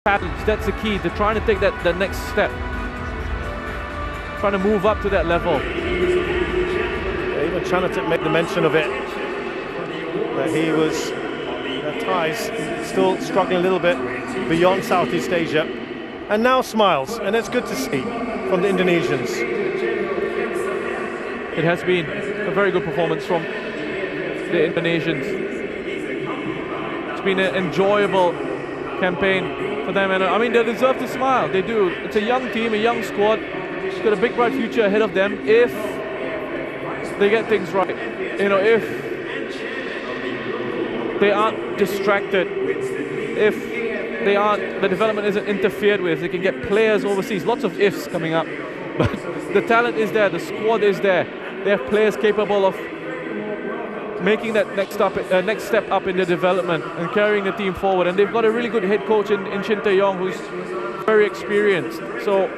challenge. That's the key. They're trying to take that next step. Trying to move up to that level. Yeah, even Chanatit made the mention of it, that he was at ties still struggling a little bit beyond Southeast Asia, and now smiles, and it's good to see from the Indonesians. It has been a very good performance from the Indonesians. It's been an enjoyable campaign for them, and I mean, they deserve to smile. They do. It's a young team, a young squad. It's got a big bright future ahead of them if they get things right. You know, if they aren't distracted, if the development isn't interfered with, they can get players overseas. Lots of ifs coming up, but the talent is there, the squad is there. They have players capable of making that next step up in the development and carrying the team forward. And they've got a really good head coach in Shin Tae-yong, who's very experienced. So,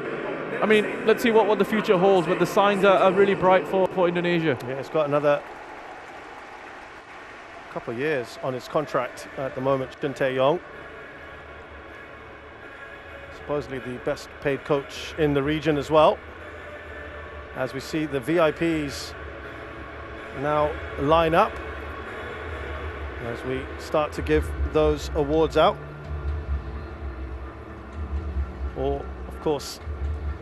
I mean, let's see what the future holds, but the signs are really bright for Indonesia. Yeah, it's got another couple of years on its contract at the moment, Shin Tae-yong. Supposedly the best paid coach in the region as well. As we see the VIPs now line up as we start to give those awards out. All, of course,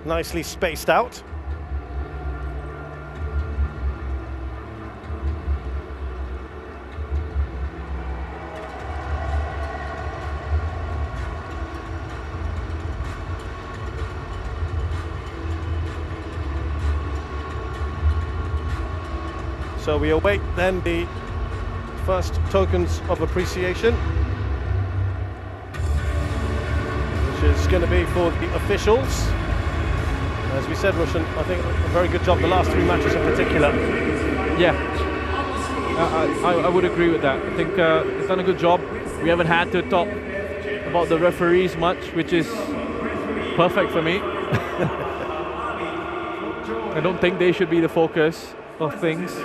nicely spaced out. So we await then the first tokens of appreciation, which is going to be for the officials. As we said, Roshan, I think a very good job the last 3 matches in particular. Yeah, I would agree with that. I think it's done a good job. We haven't had to talk about the referees much, which is perfect for me. I don't think they should be the focus of things.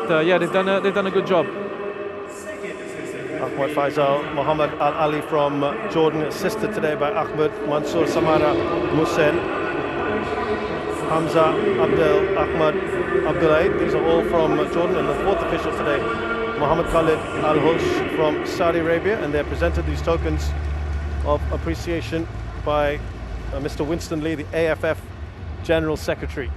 But yeah, they've done a good job. Ahmad Faisal Muhammad Al Ali from Jordan, assisted today by Ahmed Mansour Samara Musen, Hamza Abdel Ahmad Abdulaid. These are all from Jordan, and the 4th official today, Muhammad Khalid Al Hush from Saudi Arabia, and they're presented these tokens of appreciation by Mr. Winston Lee, the AFF General Secretary.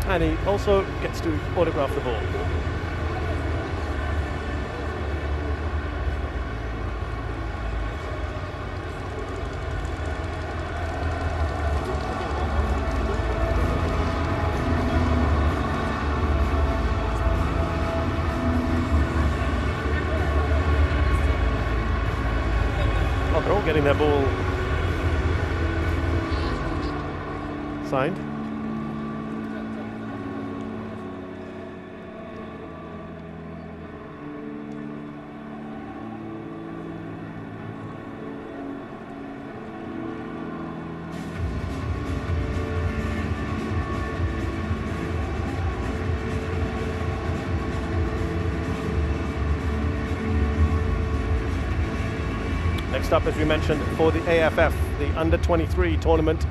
And he also gets to autograph the ball. Oh, they're all getting their ball signed. Next up, as we mentioned, for the AFF, the Under-23 tournament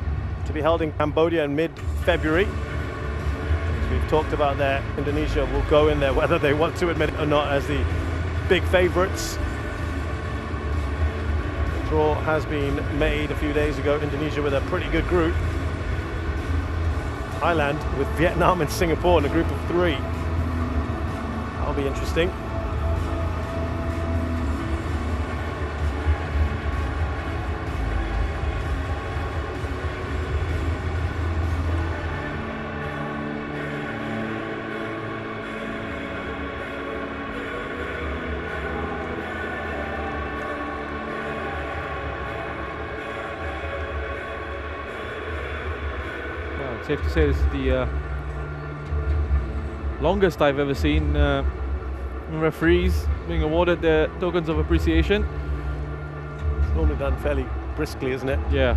to be held in Cambodia in mid-February. As we've talked about there, Indonesia will go in there, whether they want to admit it or not, as the big favourites. The draw has been made a few days ago. Indonesia with a pretty good group. Thailand with Vietnam and Singapore in a group of 3. That'll be interesting. Safe to say this is the longest I've ever seen referees being awarded their tokens of appreciation. It's normally done fairly briskly, isn't it? Yeah.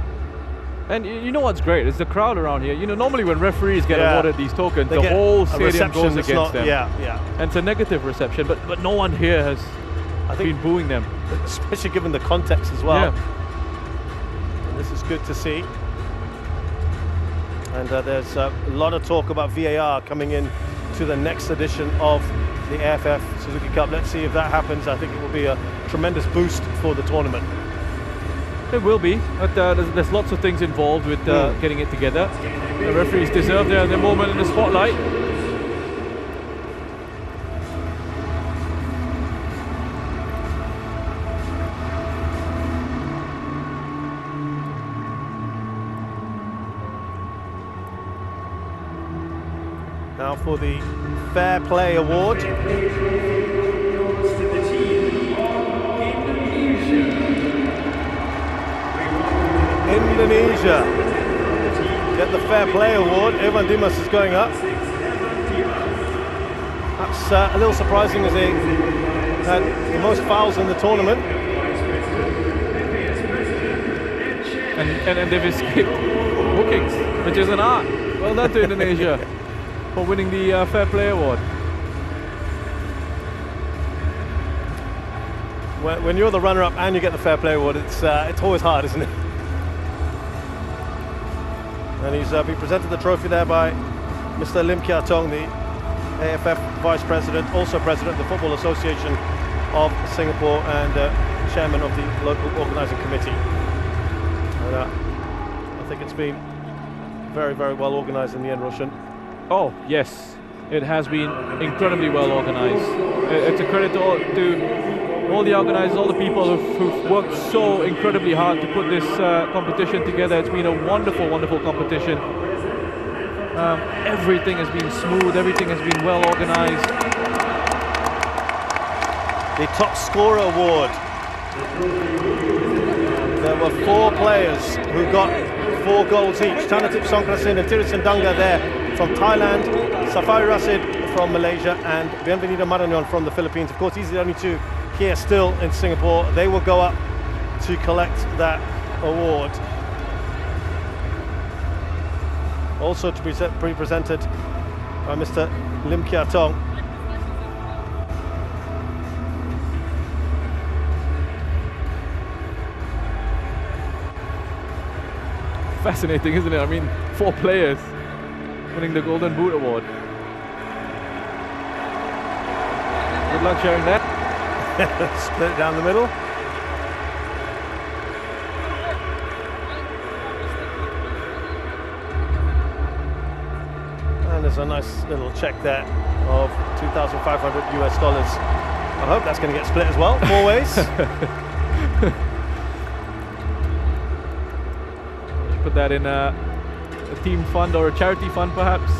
And you know what's great is the crowd around here. You know, normally when referees get Yeah. awarded these tokens, They the get whole a stadium reception goes that's against not- them. Yeah. And it's a negative reception, but no one here has I think been booing them. especially given the context as well. Yeah. And this is good to see. And there's a lot of talk about VAR coming in to the next edition of the AFF Suzuki Cup. Let's see if that happens. I think it will be a tremendous boost for the tournament. It will be, but there's lots of things involved with getting it together. The referees deserve their moment in the spotlight. Now for the Fair Play Award. Indonesia get the Fair Play Award. Evan Dimas is going up. That's a little surprising as they had the most fouls in the tournament. And they've escaped bookings, which is an art. Well done to Indonesia for winning the Fair Play Award. When you're the runner-up and you get the Fair Play Award, it's always hard, isn't it? And he's been presented the trophy there by Mr. Lim Kia Tong, the AFF Vice President, also President of the Football Association of Singapore and Chairman of the local organising committee. And, I think it's been very, very well organised in the end, Roshan. Oh, yes. It has been incredibly well organised. It's a credit to all the organisers, all the people who've worked so incredibly hard to put this competition together. It's been a wonderful, wonderful competition. Everything has been smooth, everything has been well organised. The Top Scorer Award. There were 4 players who got 4 goals each. Chanatip Songkrasin and Tirisan Danga there from Thailand, Safari Rasid from Malaysia and Bienvenido Marañón from the Philippines. Of course, these are the only 2 here still in Singapore. They will go up to collect that award. Also to be presented by Mr. Lim Kia Tong. Fascinating, isn't it? I mean, 4 players winning the Golden Boot Award. Good luck sharing that. Split it down the middle. And there's a nice little check there of $2,500 US. I hope that's going to get split as well, 4 ways. Put that in a team fund or a charity fund, perhaps.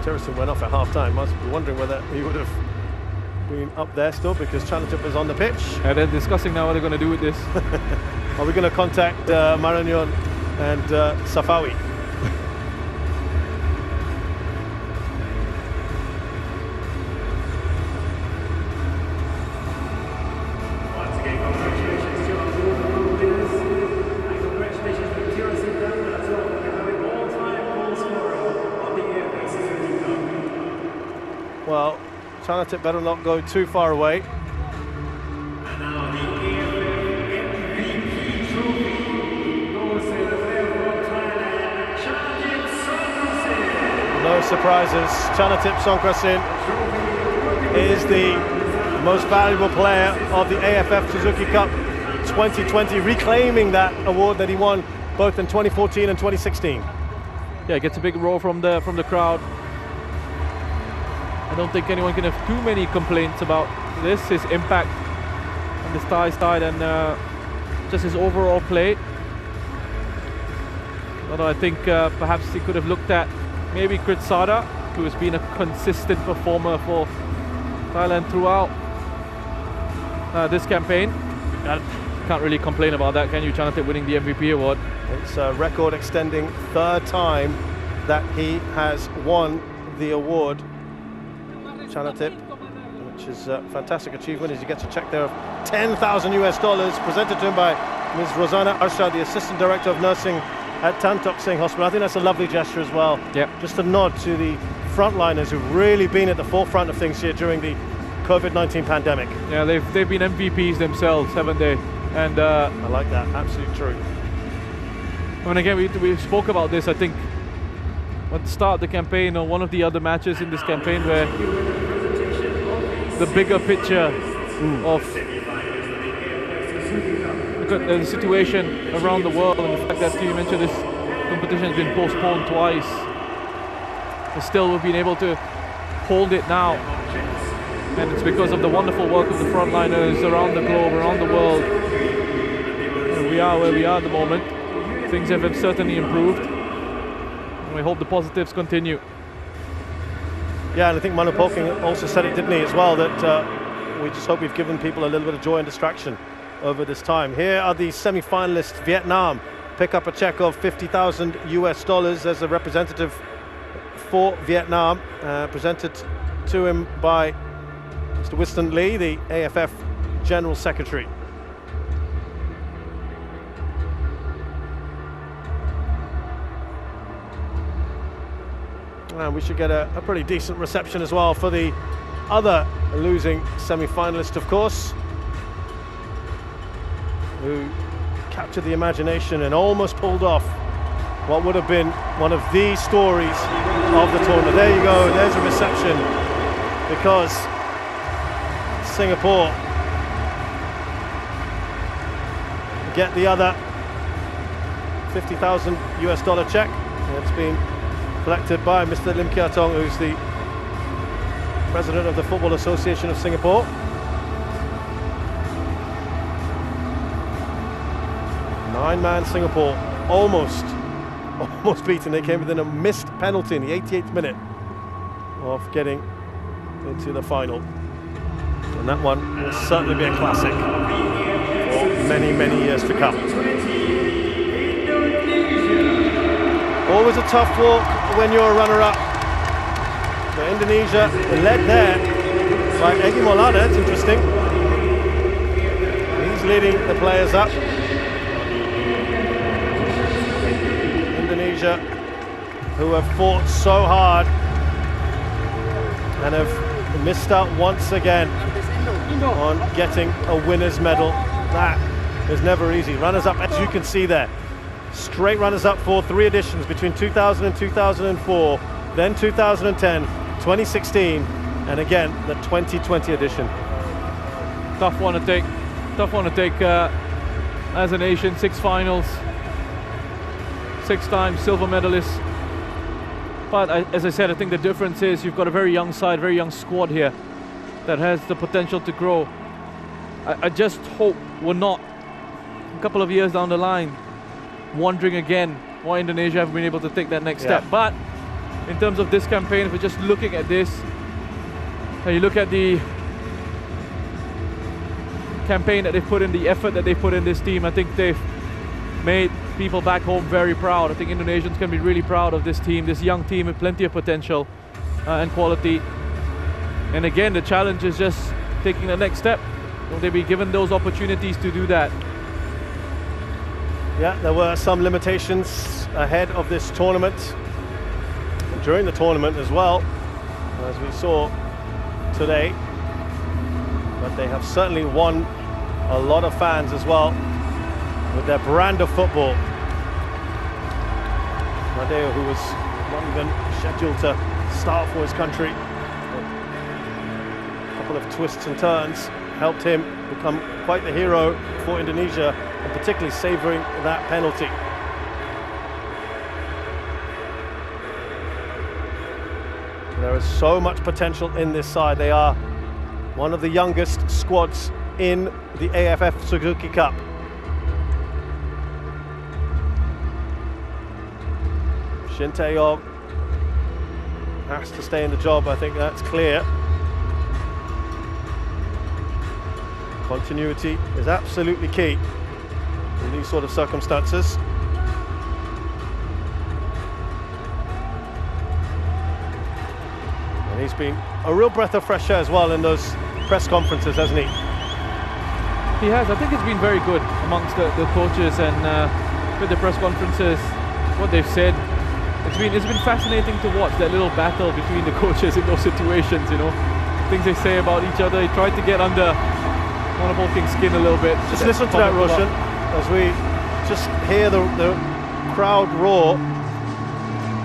Terrison went off at half-time. Must be wondering whether he would have been up there still because Chanatip is on the pitch. And they're discussing now what they're going to do with this. Are we going to contact Marañón and Safawi? Once again, congratulations to our gold winners, and congratulations to Tirisan Danga as well for becoming all-time goal scorer of the AFF Suzuki Cup. Well, Chanatip better not go too far away. And now the AFF MVP trophy goes to the player from Thailand, Chanatip Songkrasin. No surprises. Chanatip Songkrasin is the most valuable player of the AFF Suzuki Cup 2020, reclaiming that award that he won both in 2014 and 2016. Yeah, gets a big roar from the crowd. I don't think anyone can have too many complaints about this, his impact on the Thai side and just his overall play. Although I think perhaps he could have looked at maybe Kritsada, who has been a consistent performer for Thailand throughout this campaign. Can't really complain about that, can you? Chanatip winning the MVP award. It's a record-extending 3rd time that he has won the award Chanatip, which is a fantastic achievement, as he gets a check there of $10,000 presented to him by Ms. Rosanna Arshad, the Assistant Director of Nursing at Tan Tock Seng Hospital. I think that's a lovely gesture as well. Yep. Just a nod to the frontliners who've really been at the forefront of things here during the COVID-19 pandemic. Yeah, they've been MVPs themselves, haven't they? And I like that, absolutely true. I mean, again, we spoke about this, I think, at the start of the campaign, or one of the other matches in this campaign, where the bigger picture of the situation around the world, and the fact that you mentioned this competition has been postponed twice, but still we've been able to hold it now, and it's because of the wonderful work of the frontliners around the globe, around the world. And we are where we are at the moment. Things have certainly improved, and we hope the positives continue. Yeah, and I think Manu Poking also said it, didn't he, as well, that we just hope we've given people a little bit of joy and distraction over this time. Here are the semi-finalists. Vietnam pick up a check of $50,000 as a representative for Vietnam, presented to him by Mr. Winston Lee, the AFF General Secretary. And we should get a pretty decent reception as well for the other losing semi-finalist, of course, who captured the imagination and almost pulled off what would have been one of the stories of the tournament. There you go, there's a reception, because Singapore get the other $50,000 check. It's been collected by Mr. Lim Kia Tong, who's the president of the Football Association of Singapore. Nine-man Singapore, almost beaten. They came within a missed penalty in the 88th minute of getting into the final. And that one will certainly be a classic for many, many years to come. Always a tough walk when you're a runner-up. So Indonesia led there by Egy Maulana. It's interesting. He's leading the players up. Indonesia, who have fought so hard and have missed out once again on getting a winner's medal. That is never easy. Runners-up, as you can see there. Straight runners-up for 3 editions between 2000 and 2004, then 2010, 2016, and again the 2020 edition. Tough one to take. Tough one to take as a nation. 6 finals, 6-time silver medalists. But as I said, I think the difference is you've got a very young side, very young squad here that has the potential to grow. I just hope we're not, a couple of years down the line, wondering again why Indonesia haven't been able to take that next step. But in terms of this campaign, if we're just looking at this, and you look at the campaign that they've put in, the effort that they've put in this team, I think they've made people back home very proud. I think Indonesians can be really proud of this team, this young team with plenty of potential and quality. And again, the challenge is just taking the next step. Will they be given those opportunities to do that? Yeah, there were some limitations ahead of this tournament, and during the tournament as well, as we saw today. But they have certainly won a lot of fans as well with their brand of football. Madeo, who was not even scheduled to start for his country, a couple of twists and turns helped him become quite the hero for Indonesia, and particularly savouring that penalty. There is so much potential in this side. They are one of the youngest squads in the AFF Suzuki Cup. Shin Tae-yong has to stay in the job, I think that's clear. Continuity is absolutely key in these sort of circumstances. And he's been a real breath of fresh air as well in those press conferences, hasn't he? He has. I think it's been very good amongst the coaches and with the press conferences, what they've said. It's been fascinating to watch that little battle between the coaches in those situations, you know. Things they say about each other. He tried to get under Honorable King's skin a little bit. Just listen to that, Roshan, as we just hear the crowd roar.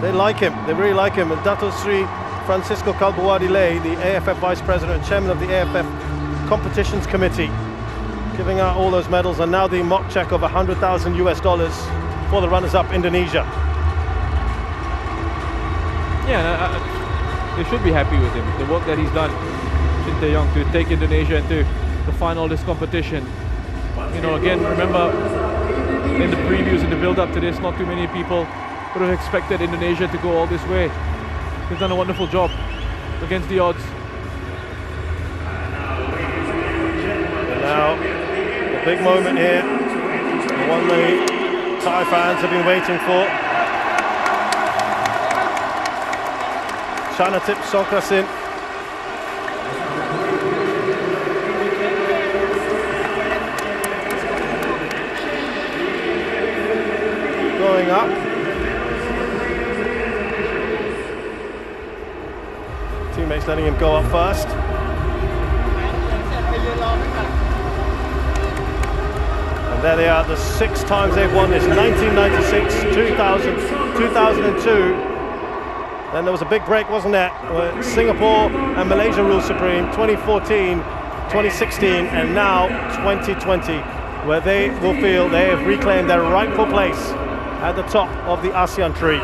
They like him. They really like him. And Dato Sri Francisco Kalbuwadile, the AFF Vice President and Chairman of the AFF Competitions Committee, giving out all those medals, and now the mock check of $100,000 US for the runners-up Indonesia. Yeah, they should be happy with him. The work that he's done, Shin Tae-yong, to take Indonesia into the final of this competition. You know, again, remember in the previews, in the build-up to this, not too many people would have expected Indonesia to go all this way. He's done a wonderful job against the odds. And now, the big moment here, the one the Thai fans have been waiting for. Chanatip Songkrasin. Going up. Teammates letting him go up first. And there they are, the 6 times they've won this: 1996, 2000, 2002. Then there was a big break, wasn't there? Where Singapore and Malaysia ruled supreme, 2014, 2016, and now 2020, where they will feel they have reclaimed their rightful place at the top of the ASEAN tree.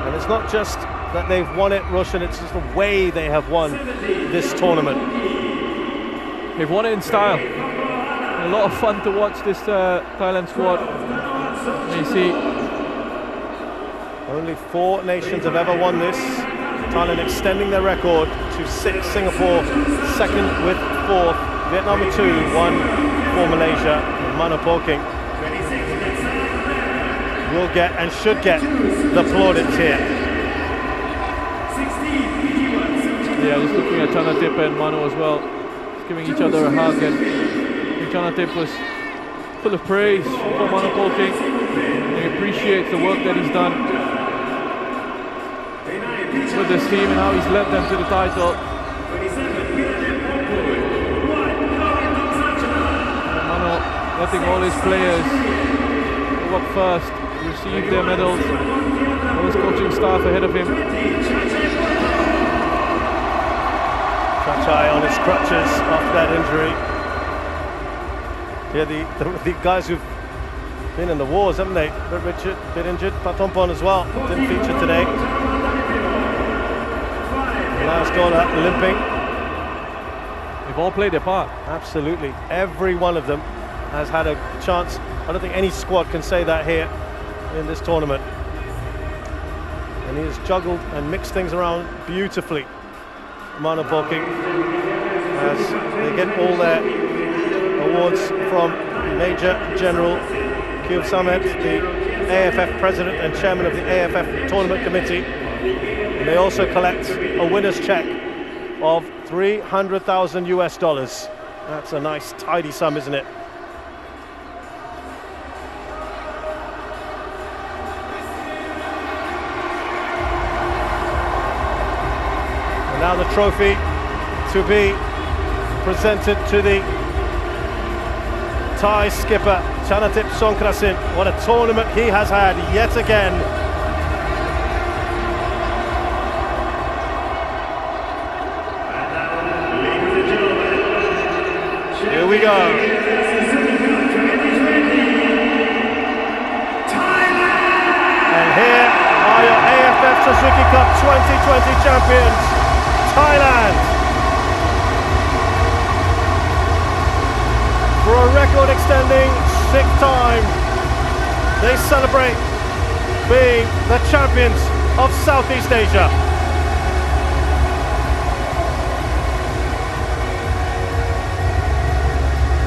And it's not just that they've won it, Roshan, it's just the way they have won this tournament. They've won it in style. A lot of fun to watch this Thailand squad. You see, only 4 nations have ever won this. Thailand extending their record to 6. Singapore second with 4th. Vietnam with 2, 1 for Malaysia. Mano Polking will get and should get the plaudits here. yeah, just looking at Chanatip and Mano as well, just giving each other a hug, and Chanatip was full of praise for Mano Polking. He appreciates the work that he's done with this team and how he's led them to the title. And Mano letting all his players go up first, receive their medals, all his coaching staff ahead of him. Chachai on his crutches after that injury. Yeah, the guys who've been in the wars, haven't they? But Richard, a bit injured. Patompon as well, didn't feature today. Last Gola limping. They've all played their part. Absolutely. Every one of them has had a chance. I don't think any squad can say that here in this tournament. And he has juggled and mixed things around beautifully. Mano Polking, as they get all their awards from Major General Qube Samet, the AFF President and Chairman of the AFF Tournament Committee. And they also collect a winner's check of $300,000 US. That's a nice tidy sum, isn't it? And now the trophy to be presented to the Thai skipper, Chanatip Songkrasin. What a tournament he has had yet again. Here we go. And here are your AFF Suzuki Cup 2020 champions, Thailand. For a record-extending 6th time, they celebrate being the champions of Southeast Asia.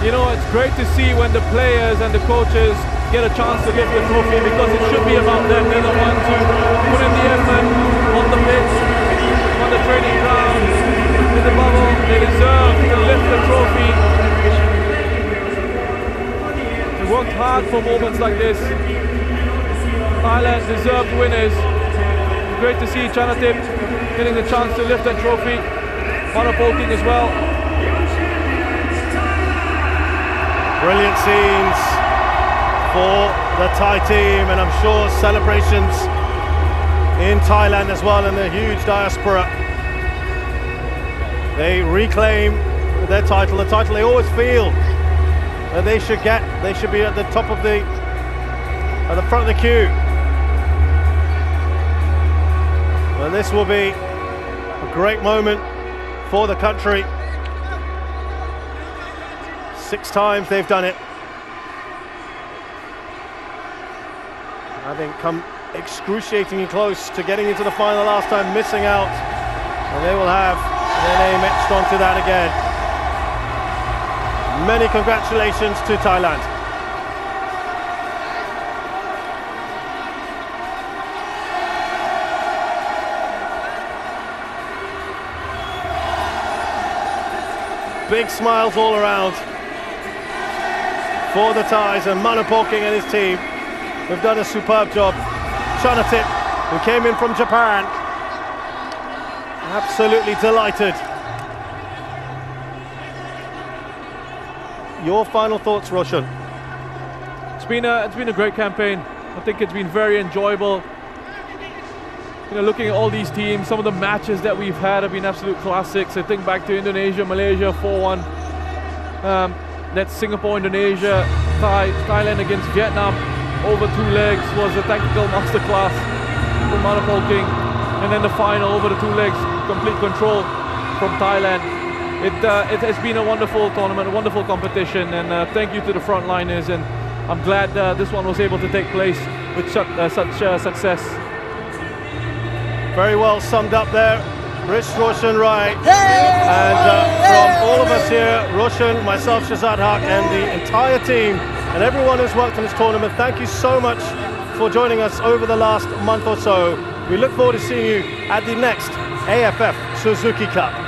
You know, it's great to see when the players and the coaches get a chance to lift the trophy, because it should be about them. They're the ones who put in the effort on the pitch, on the training ground, in the bubble. They deserve to lift the trophy. They worked hard for moments like this. Thailand deserved winners. Great to see Chanatip getting the chance to lift that trophy. Manapolking as well. Brilliant scenes for the Thai team, and I'm sure celebrations in Thailand as well, and the huge diaspora. They reclaim their title, the title they always feel that they should get. They should be at the top of at the front of the queue. And this will be a great moment for the country. 6 times they've done it, having come excruciatingly close to getting into the final last time, missing out, and they will have their name etched onto that again. Many congratulations to Thailand. Big smiles all around for the Thais, and Manapolking and his team have done a superb job. Chanatip, who came in from Japan, absolutely delighted. Your final thoughts, Roshan? It's been a great campaign. I think it's been very enjoyable. You know, looking at all these teams, some of the matches that we've had have been absolute classics. I think back to Indonesia, Malaysia 4-1. That Singapore, Indonesia, Thailand against Vietnam over 2 legs was a tactical masterclass from Manapolking. And then the final over the 2 legs, complete control from Thailand. It has been a wonderful tournament, a wonderful competition, and thank you to the frontliners. And I'm glad this one was able to take place with such success. Very well summed up there, Roshan Rai. And from all of us here, Roshan, myself, Shazad Haq, and the entire team, and everyone who's worked on this tournament, thank you so much for joining us over the last month or so. We look forward to seeing you at the next AFF Suzuki Cup.